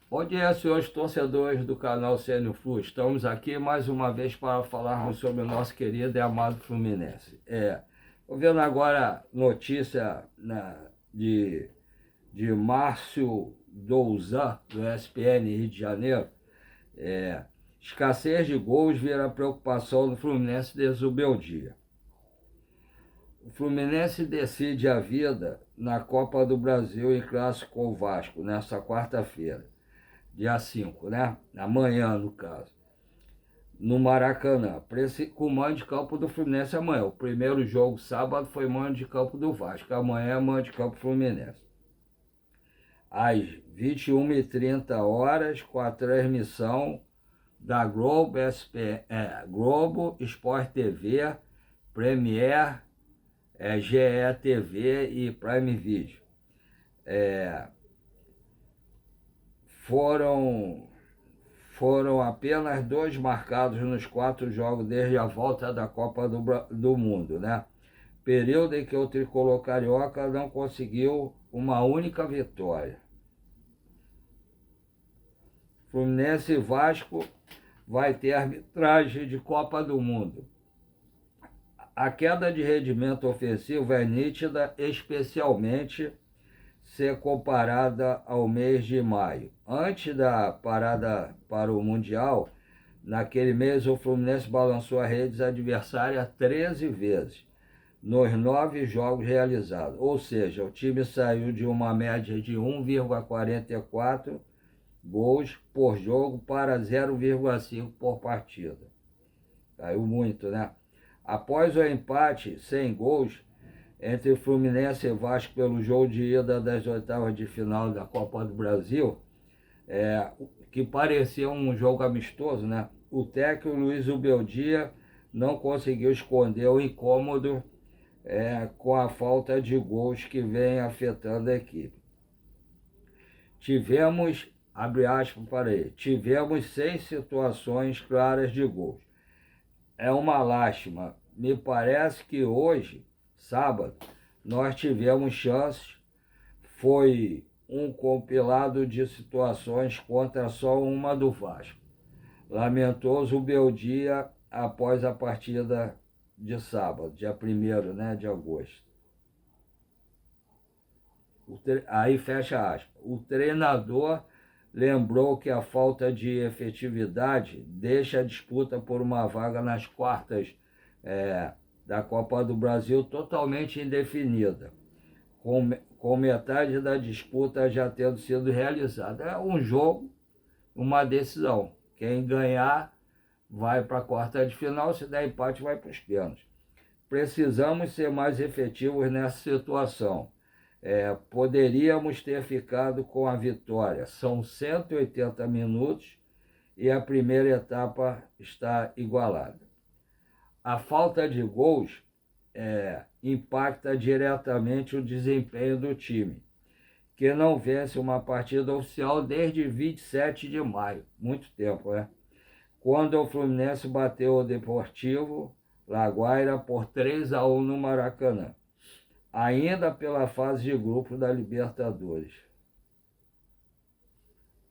Bom dia, senhores torcedores do canal CN Flu. Estamos aqui mais uma vez para falarmos sobre o nosso querido e amado Fluminense. Estou vendo agora notícia de Márcio Douzan, do ESPN Rio de Janeiro. Escassez de gols vira preocupação do Fluminense desde o Beldia. O Fluminense decide a vida na Copa do Brasil em clássico com o Vasco, nesta quarta-feira, dia 5, né? Amanhã, no caso, no Maracanã. Com o mando de campo do Fluminense amanhã. O primeiro jogo, sábado, foi mando de campo do Vasco. Amanhã é mando de campo Fluminense. Às 21h30, com a transmissão da Globo, Globo, Sport TV, Premier, GE TV e Prime Video. Foram apenas 2 marcados nos 4 jogos desde a volta da Copa do Mundo, né? Período em que o tricolor carioca não conseguiu uma única vitória. Fluminense e Vasco vai ter arbitragem de Copa do Mundo. A queda de rendimento ofensivo é nítida, especialmente se comparada ao mês de maio. Antes da parada para o Mundial, naquele mês o Fluminense balançou as redes adversárias 13 vezes, nos 9 jogos realizados. Ou seja, o time saiu de uma média de 1,44 gols por jogo para 0,5 por partida. Caiu muito, né? Após o empate sem gols entre Fluminense e Vasco pelo jogo de ida das oitavas de final da Copa do Brasil, que parecia um jogo amistoso, né? O técnico Luiz Ubeldia não conseguiu esconder o incômodo com a falta de gols que vem afetando a equipe. Tivemos 6 situações claras de gols. É uma lástima. Me parece que hoje, sábado, nós tivemos chances. Foi um compilado de situações contra só uma do Vasco. Lamentoso o Beldia após a partida de sábado, dia 1º, né, de agosto. Aí fecha aspas. O treinador lembrou que a falta de efetividade deixa a disputa por uma vaga nas quartas da Copa do Brasil totalmente indefinida, com metade da disputa já tendo sido realizada. É um jogo, uma decisão. Quem ganhar vai para a quarta de final, se der empate vai para os pênaltis. Precisamos ser mais efetivos nessa situação. Poderíamos ter ficado com a vitória. São 180 minutos e a primeira etapa está igualada. A falta de gols impacta diretamente o desempenho do time, que não vence uma partida oficial desde 27 de maio. Muito tempo, né? Quando o Fluminense bateu o Deportivo Laguaira por 3-1 no Maracanã, ainda pela fase de grupo da Libertadores.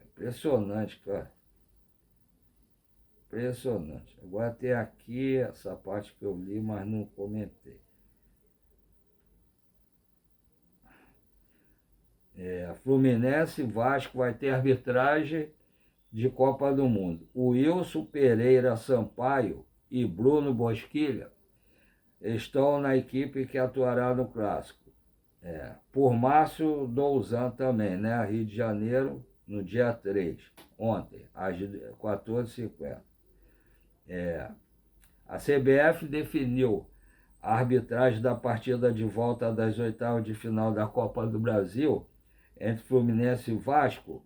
Impressionante, cara. Impressionante. Agora tem aqui essa parte que eu li, mas não comentei. Fluminense e Vasco vai ter arbitragem de Copa do Mundo. O Wilson Pereira Sampaio e Bruno Bosquilha estão na equipe que atuará no clássico. Por Márcio Douzan também, né? Rio de Janeiro, no dia 3, ontem, às 14h50. A CBF definiu a arbitragem da partida de volta das oitavas de final da Copa do Brasil entre Fluminense e Vasco.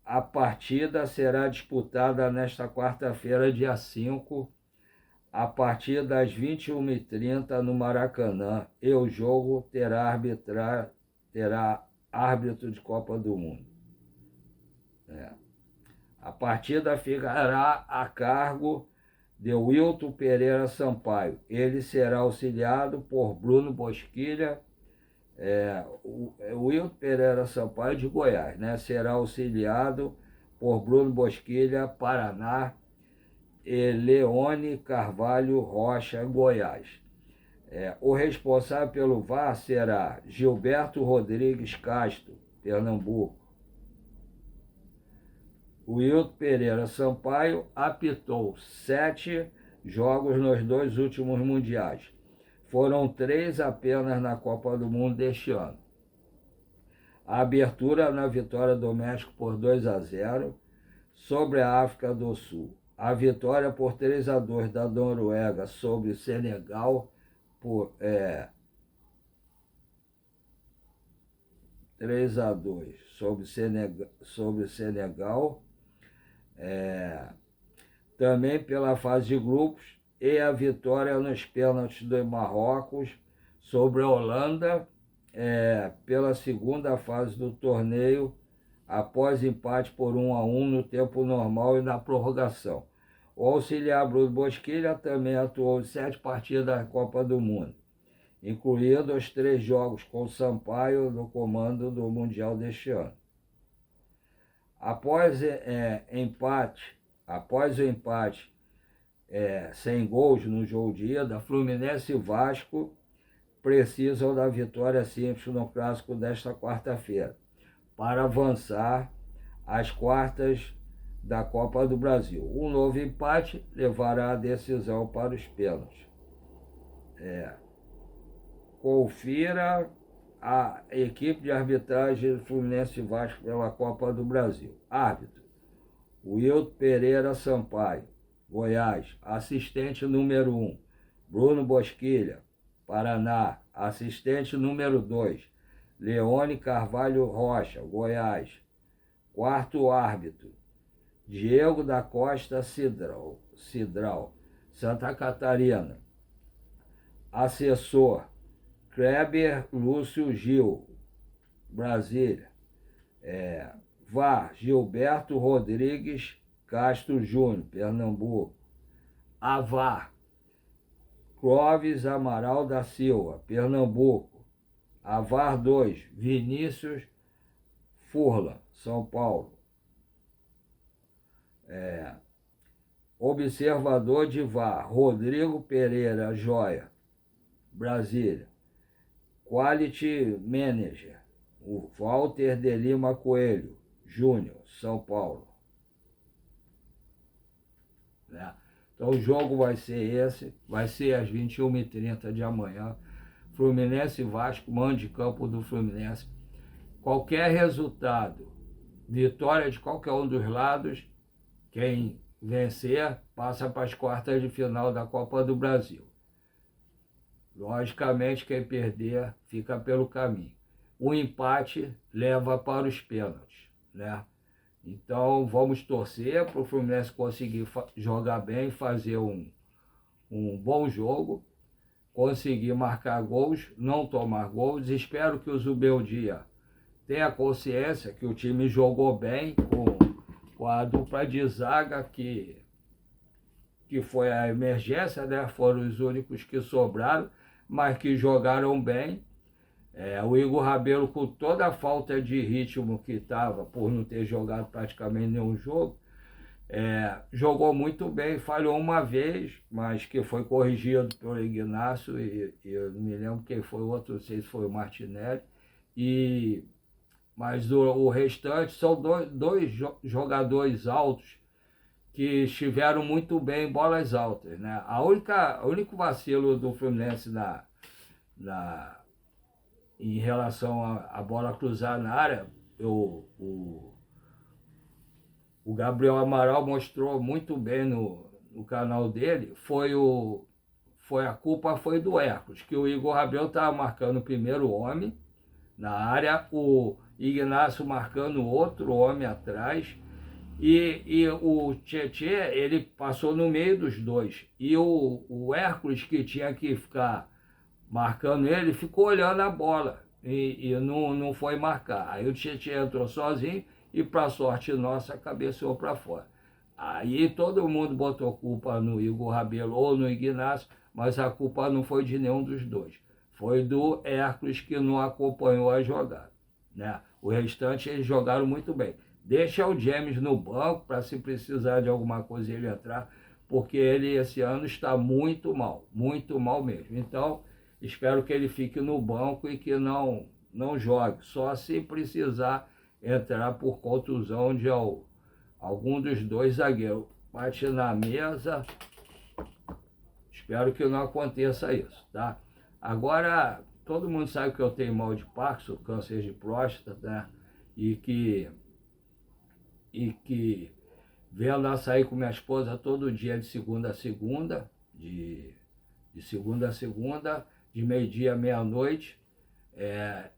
A partida será disputada nesta quarta-feira, dia 5, a partir das 21h30 no Maracanã, e o jogo terá árbitro de Copa do Mundo. A partida ficará a cargo de Wilton Pereira Sampaio. Ele será auxiliado por Bruno Bosquilha, O Wilton Pereira Sampaio de Goiás, né? Será auxiliado por Bruno Bosquilha, Paraná, e Leone Carvalho Rocha, Goiás. O responsável pelo VAR será Gilberto Rodrigues Castro, Pernambuco. O Wilton Pereira Sampaio apitou 7 jogos nos 2 últimos mundiais. Foram 3 apenas na Copa do Mundo deste ano. A abertura na vitória do México por 2-0 sobre a África do Sul. A vitória por 3-2 da Noruega sobre o Senegal por 3-2 sobre o Senegal, também pela fase de grupos, e a vitória nos pênaltis do Marrocos sobre a Holanda, pela segunda fase do torneio, após empate por 1-1 no tempo normal e na prorrogação. O auxiliar Bruno Bosquilha também atuou em 7 partidas da Copa do Mundo, incluindo os 3 jogos com o Sampaio no comando do Mundial deste ano. Após o empate sem gols no jogo de ida, Fluminense e Vasco precisam da vitória simples no clássico desta quarta-feira para avançar às quartas da Copa do Brasil. Um novo empate levará a decisão para os pênaltis. Confira a equipe de arbitragem do Fluminense e Vasco pela Copa do Brasil. Árbitro: Wilton Pereira Sampaio, Goiás. Assistente número 1, Bruno Bosquilha, Paraná. Assistente número 2, Leone Carvalho Rocha, Goiás. Quarto árbitro: Diego da Costa Cidral, Santa Catarina. Assessor: Kleber Lúcio Gil, Brasília. VAR: Gilberto Rodrigues Castro Júnior, Pernambuco. AVAR: Clóvis Amaral da Silva, Pernambuco. AVAR 2: Vinícius Furlan, São Paulo. Observador de VAR: Rodrigo Pereira Joia, Brasília. Quality Manager: o Walter de Lima Coelho Júnior, São Paulo. Então o jogo vai ser esse, vai ser às 21h30 de amanhã. Fluminense e Vasco, mando de campo do Fluminense. Qualquer resultado, vitória de qualquer um dos lados, quem vencer passa para as quartas de final da Copa do Brasil. Logicamente, quem perder fica pelo caminho. O empate leva para os pênaltis, né? Então, vamos torcer para o Fluminense conseguir jogar bem, fazer um bom jogo, conseguir marcar gols, não tomar gols. Espero que o Zubeldia tenha consciência que o time jogou bem com a dupla de zaga que foi a emergência, né? Foram os únicos que sobraram, mas que jogaram bem. O Igor Rabelo, com toda a falta de ritmo que estava, por não ter jogado praticamente nenhum jogo, jogou muito bem, falhou uma vez, mas que foi corrigido pelo Ignacio, e eu não me lembro quem foi o outro, não sei se foi o Martinelli, mas o restante são dois jogadores altos que estiveram muito bem em bolas altas, né? O único vacilo do Fluminense em relação à bola cruzada na área, o Gabriel Amaral mostrou muito bem no canal dele, a culpa foi do Hércules, que o Igor Rabelo estava marcando o primeiro homem na área, o Ignacio marcando outro homem atrás, e o Tietê, ele passou no meio dos dois, e o Hércules, que tinha que ficar marcando ele, ficou olhando a bola e não foi marcar. Aí o Tietê entrou sozinho e, para sorte nossa, cabeceou para fora. Aí todo mundo botou culpa no Igor Rabelo ou no Ignacio, mas a culpa não foi de nenhum dos dois. foi do Hércules, que não acompanhou a jogada, né? O restante eles jogaram muito bem. Deixa o James no banco para, se precisar de alguma coisa, ele entrar, porque ele esse ano está muito mal mesmo. Então, espero que ele fique no banco e que não jogue, só se precisar entrar por contusão de algum dos dois zagueiros. Bate na mesa, espero que não aconteça isso, tá? Agora, todo mundo sabe que eu tenho mal de Parkinson, câncer de próstata, né? E que vendo açaí com minha esposa todo dia, de segunda a segunda, de segunda a segunda, de meio-dia à meia-noite,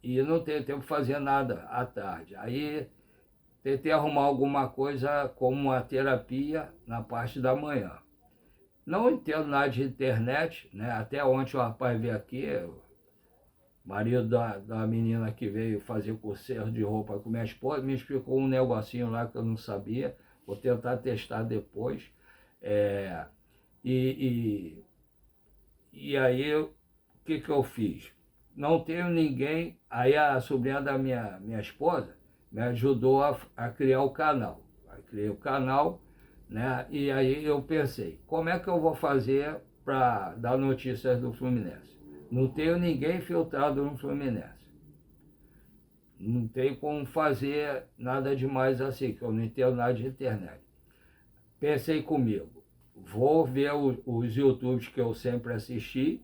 e não tenho tempo de fazer nada à tarde. Aí tentei arrumar alguma coisa como uma terapia na parte da manhã. Não entendo nada de internet, né? Até ontem o rapaz veio aqui, o marido da menina que veio fazer conserto de roupa com minha esposa, me explicou um negocinho lá que eu não sabia. Vou tentar testar depois. E aí, o que eu fiz? Não tenho ninguém. Aí a sobrinha da minha esposa me ajudou a criar o canal. Aí criei o canal, né? E aí eu pensei, como é que eu vou fazer para dar notícias do Fluminense? Não tenho ninguém filtrado no Fluminense. Não tem como fazer nada demais assim, que eu não entendo nada de internet. Pensei comigo, vou ver os YouTubes que eu sempre assisti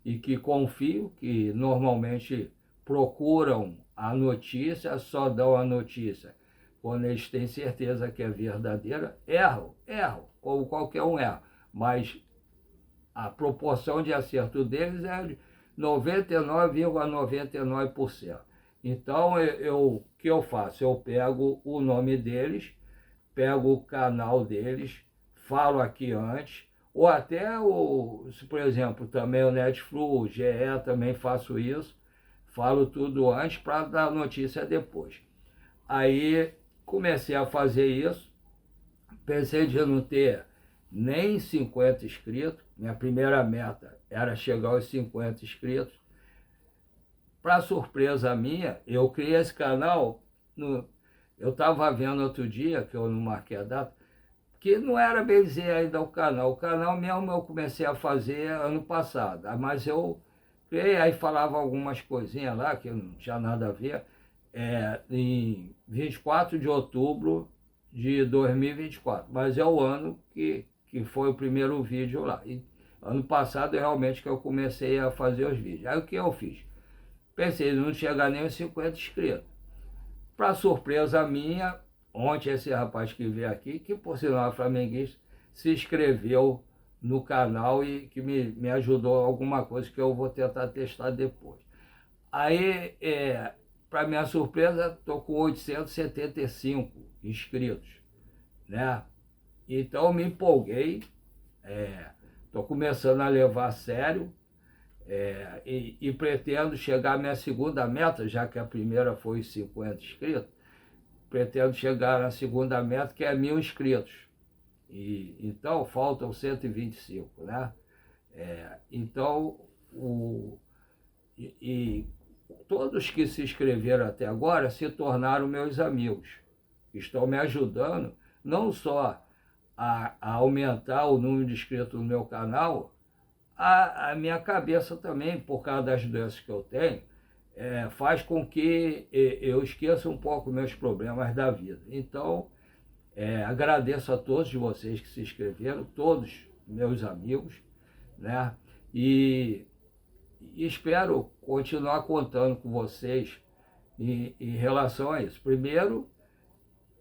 e que confio, que normalmente procuram a notícia, só dão a notícia quando eles têm certeza que é verdadeira. Erram, como qualquer um erra, mas a proporção de acerto deles é de 99,99%. Então, o que eu faço? Eu pego o nome deles, pego o canal deles, falo aqui antes, ou até, por exemplo, também o Netflix, o GE, também faço isso, falo tudo antes para dar notícia depois. Aí comecei a fazer isso, pensei de não ter nem 50 inscritos, minha primeira meta era chegar aos 50 inscritos. Para surpresa minha, eu criei esse canal, eu estava vendo outro dia, que eu não marquei a data, que não era bem dizer ainda o canal mesmo eu comecei a fazer ano passado, mas eu criei, aí falava algumas coisinhas lá, que não tinha nada a ver, em 24 de outubro de 2024, mas é o ano que foi o primeiro vídeo lá. E ano passado, realmente, que eu comecei a fazer os vídeos. Aí o que eu fiz? Pensei em não chegar nem aos 50 inscritos. Para surpresa minha, ontem esse rapaz que veio aqui, que por sinal é flamenguista, se inscreveu no canal e que me ajudou alguma coisa que eu vou tentar testar depois. Aí, para minha surpresa, estou com 875 inscritos, né? Então me empolguei, estou começando a levar a sério, e pretendo chegar à minha segunda meta, já que a primeira foi 50 inscritos, pretendo chegar na segunda meta, que é 1.000 inscritos. Então faltam 125, né? Então, todos que se inscreveram até agora se tornaram meus amigos. Estão me ajudando não só a aumentar o número de inscritos no meu canal, a minha cabeça também, por causa das doenças que eu tenho, faz com que eu esqueça um pouco meus problemas da vida. Então, agradeço a todos de vocês que se inscreveram, todos meus amigos, né? E espero continuar contando com vocês em relação a isso. Primeiro,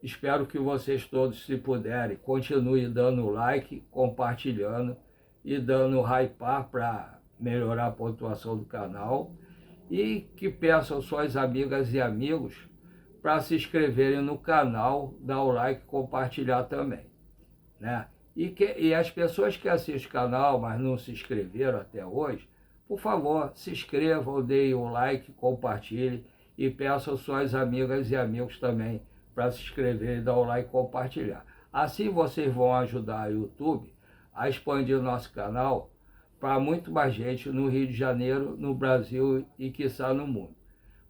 espero que vocês todos, se puderem, continuem dando like, compartilhando e dando hypar para melhorar a pontuação do canal, e que peçam suas amigas e amigos para se inscreverem no canal, dar o like e compartilhar também, né? E as pessoas que assistem o canal, mas não se inscreveram até hoje, por favor, se inscrevam, deem o like, compartilhem e peçam suas amigas e amigos também para se inscreverem, dar o like e compartilhar. Assim vocês vão ajudar o YouTube a expandir o nosso canal para muito mais gente no Rio de Janeiro, no Brasil e, quiçá, no mundo,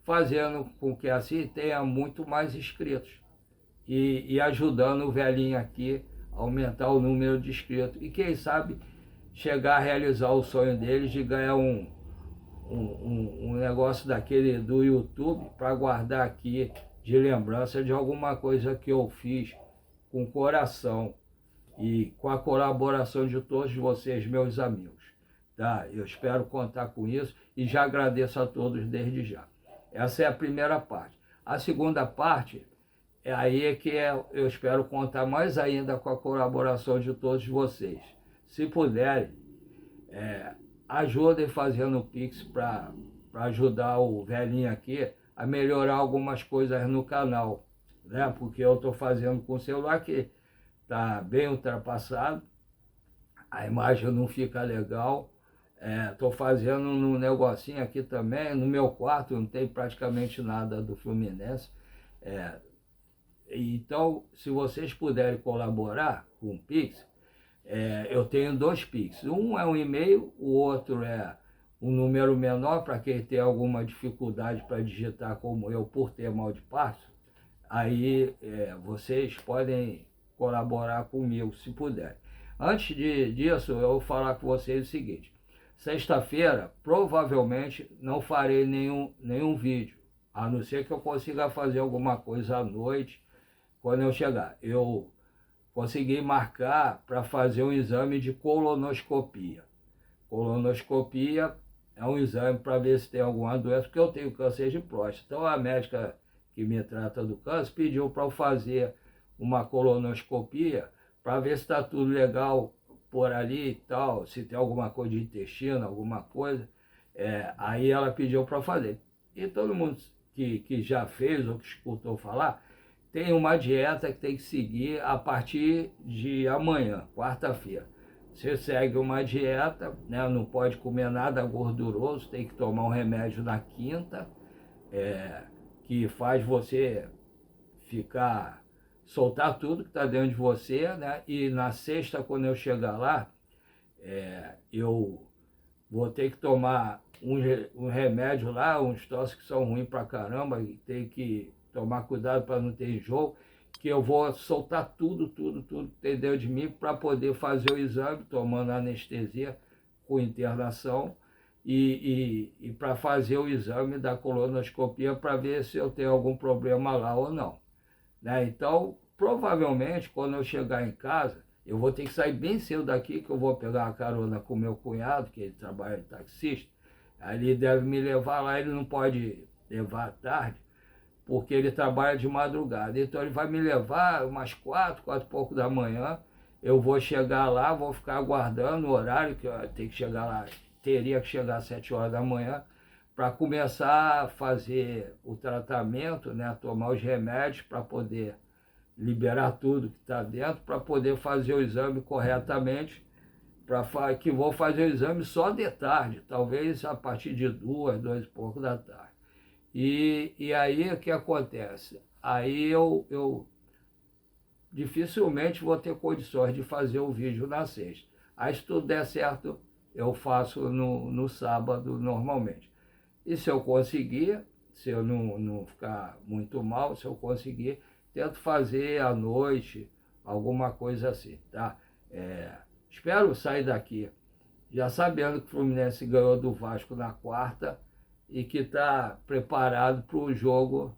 fazendo com que assim tenha muito mais inscritos e ajudando o velhinho aqui a aumentar o número de inscritos e, quem sabe, chegar a realizar o sonho deles de ganhar um negócio daquele do YouTube para guardar aqui de lembrança de alguma coisa que eu fiz com coração e com a colaboração de todos vocês, meus amigos. Tá? Eu espero contar com isso e já agradeço a todos desde já. Essa é a primeira parte. A segunda parte é aí que eu espero contar mais ainda com a colaboração de todos vocês. Se puderem, ajudem fazendo o Pix para ajudar o velhinho aqui a melhorar algumas coisas no canal, né? Porque eu estou fazendo com o celular que está bem ultrapassado, a imagem não fica legal. Estou fazendo um negocinho aqui também, no meu quarto não tem praticamente nada do Fluminense. Então, se vocês puderem colaborar com o Pix, eu tenho 2 Pix. Um é um e-mail, o outro é um número menor para quem tem alguma dificuldade para digitar como eu, por ter mal de passo. Aí vocês podem colaborar comigo, se puderem. Antes disso, eu vou falar com vocês o seguinte. Sexta-feira, provavelmente, não farei nenhum vídeo, a não ser que eu consiga fazer alguma coisa à noite, quando eu chegar. Eu consegui marcar para fazer um exame de colonoscopia. Colonoscopia é um exame para ver se tem alguma doença, porque eu tenho câncer de próstata. Então a médica que me trata do câncer pediu para eu fazer uma colonoscopia para ver se está tudo legal por ali e tal, se tem alguma coisa de intestino, alguma coisa. Aí ela pediu para fazer. E todo mundo que já fez ou que escutou falar, tem uma dieta que tem que seguir a partir de amanhã, quarta-feira. Você segue uma dieta, né? Não pode comer nada gorduroso, tem que tomar um remédio na quinta, que faz você soltar tudo que está dentro de você, né? E na sexta, quando eu chegar lá, eu vou ter que tomar um remédio lá, uns troços que são ruins pra caramba, e tem que tomar cuidado para não ter enjoo, que eu vou soltar tudo que tem dentro de mim para poder fazer o exame, tomando anestesia com internação, e para fazer o exame da colonoscopia para ver se eu tenho algum problema lá ou não. Né? Então, provavelmente, quando eu chegar em casa, eu vou ter que sair bem cedo daqui, que eu vou pegar uma carona com meu cunhado, que ele trabalha de taxista. Aí ele deve me levar lá, ele não pode levar à tarde, porque ele trabalha de madrugada. Então ele vai me levar umas 4 e pouco da manhã. Eu vou chegar lá, vou ficar aguardando o horário, que eu tenho que chegar lá, teria que chegar às 7 horas da manhã, para começar a fazer o tratamento, né, tomar os remédios para poder liberar tudo que está dentro, para poder fazer o exame corretamente, que vou fazer o exame só de tarde, talvez a partir de 2 e pouco da tarde. E aí o que acontece? Aí eu dificilmente vou ter condições de fazer o vídeo na sexta. Aí se tudo der certo, eu faço no sábado normalmente. E se eu conseguir, se eu não ficar muito mal, se eu conseguir, tento fazer à noite, alguma coisa assim, tá? Espero sair daqui já sabendo que o Fluminense ganhou do Vasco na quarta e que está preparado para o jogo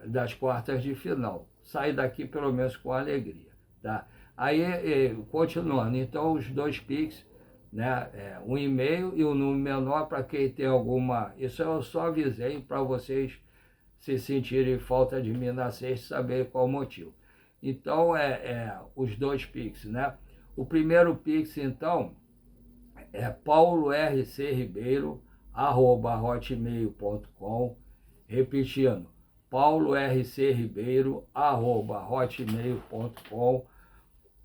das quartas de final. Sair daqui pelo menos com alegria, tá? Aí, continuando, então os 2 Pix, né, um e-mail e um número menor para quem tem alguma... Isso eu só avisei para vocês se sentirem falta de mim na sexta, saber qual o motivo. Então, os 2 Pix, né? O primeiro Pix, então, é paulorcribeiro@hotmail.com, repetindo, paulorcribeiro@hotmail.com.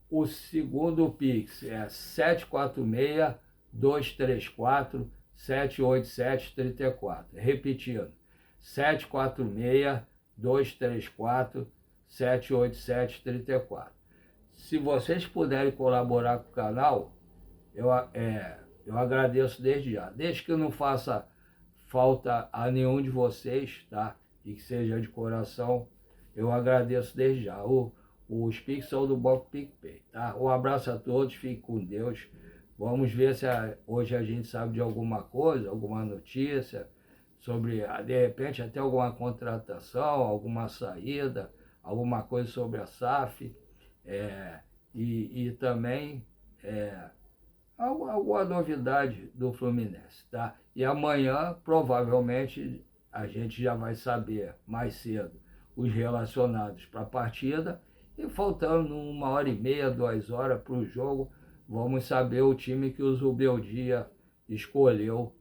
O segundo Pix é 746-234-787-34. Repetindo, 746-234-787-34. Se vocês puderem colaborar com o canal, Eu agradeço desde já. Desde que não faça falta a nenhum de vocês, tá? E que seja de coração, eu agradeço desde já. Os Pix são do Banco PicPay, tá? Um abraço a todos, fiquem com Deus. Vamos ver se hoje a gente sabe de alguma coisa, alguma notícia sobre, de repente, até alguma contratação, alguma saída, alguma coisa sobre a SAF, e também alguma novidade do Fluminense, tá? E amanhã, provavelmente, a gente já vai saber mais cedo os relacionados para a partida, e faltando 1h30, 2 horas para o jogo, vamos saber o time que o Zubeldia escolheu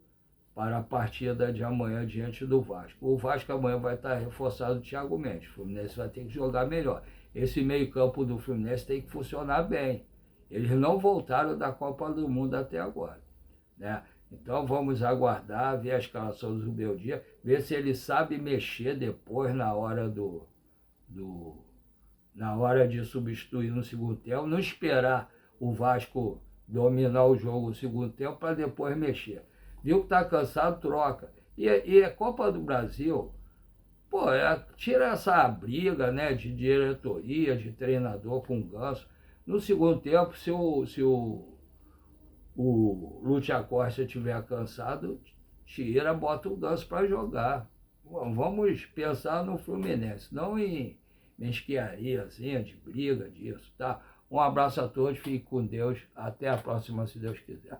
para a partida de amanhã diante do Vasco. O Vasco amanhã vai estar reforçado o Thiago Mendes. O Fluminense vai ter que jogar melhor. Esse meio-campo do Fluminense tem que funcionar bem. Eles não voltaram da Copa do Mundo até agora, né? Então vamos aguardar, ver a escalação do Zubeldia, ver se ele sabe mexer depois na hora na hora de substituir no segundo tempo, não esperar o Vasco dominar o jogo no segundo tempo para depois mexer. Viu que está cansado, troca. E a Copa do Brasil, pô, tira essa briga, né, de diretoria, de treinador com o Ganso. No segundo tempo, se o Lúcio Acosta estiver cansado, tira, bota o Ganso para jogar. Vamos pensar no Fluminense, não em mesquiariazinha de briga disso, tá? Um abraço a todos, fique com Deus, até a próxima, se Deus quiser.